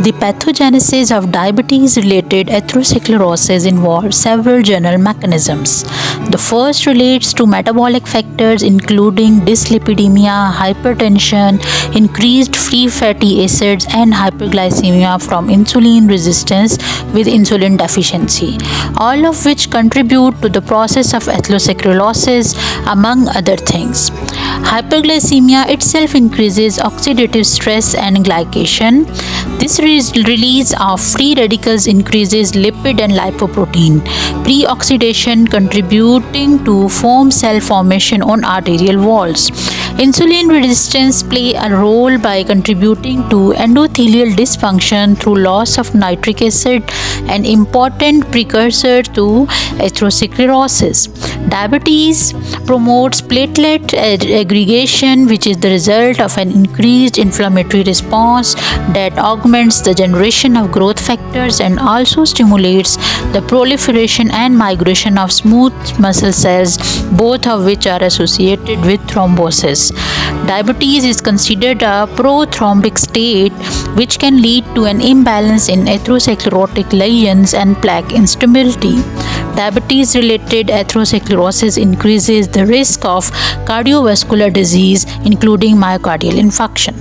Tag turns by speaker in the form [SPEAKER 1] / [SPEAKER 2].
[SPEAKER 1] The pathogenesis of diabetes-related atherosclerosis involves several general mechanisms. The first relates to metabolic factors including dyslipidemia, hypertension, increased free fatty acids, and hyperglycemia from insulin resistance with insulin deficiency, all of which contribute to the process of atherosclerosis, among other things. Hyperglycemia itself increases oxidative stress and glycation. This release of free radicals increases lipid and lipoprotein pre-oxidation, contributing to foam cell formation on arterial walls. Insulin resistance play a role by contributing to endothelial dysfunction through loss of nitric acid, an important precursor to atherosclerosis. Diabetes promotes platelet aggregation, which is the result of an increased inflammatory response that augments the generation of growth factors and also stimulates the proliferation and migration of smooth muscle cells, both of which are associated with thrombosis. Diabetes is considered a prothrombic state, which can lead to an imbalance in atherosclerotic lesions and plaque instability. Diabetes-related atherosclerosis increases the risk of cardiovascular disease, including myocardial infarction.